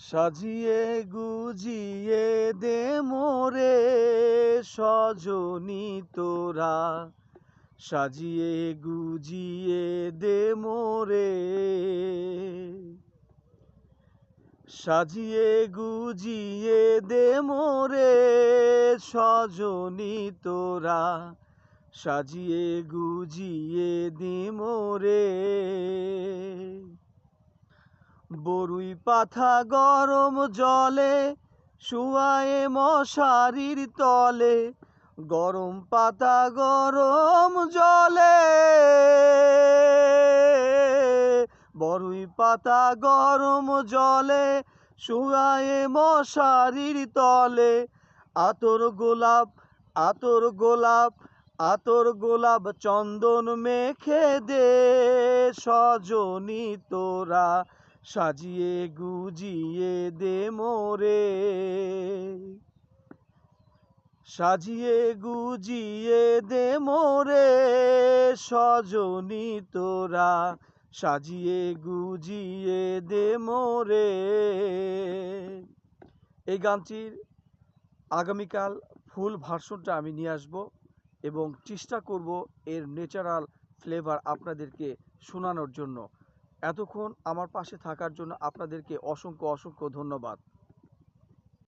সাজিয়ে গুজিয়ে দে মোরে সজনী তোরা, সাজিয়ে গুজিয়ে দে মোরে, সাজিয়ে গুজিয়ে দে মোরে সজনী তোরা, সাজিয়ে গুজিয়ে দে মোরে। বরুই পাতা গরম জলে শুয়ায়ে মশারির তলে, গরম পাতা গরম জলে, বরুই পাতা গরম জলে শুয়ায়ে মশারির তলে, আতর গোলাপ আতর গোলাপ আতর গোলাপ চন্দন মেখে দে সজনী তোরা, সাজিয়ে গুজিয়ে দে মোরে, সাজিয়ে গুজিয়ে দে মোরে সজনী তোরা, সাজিয়ে গুজিয়ে দে মোরে। এই গানটির আগামীকাল ফুল ভার্সনটা আমি নিয়ে আসব এবং চেষ্টা করব এর ন্যাচারাল ফ্লেভার আপনাদেরকে শোনানোর জন্য। এতক্ষণ আমার পাশে থাকার জন্য আপনাদেরকে অসংখ্য অসংখ্য ধন্যবাদ।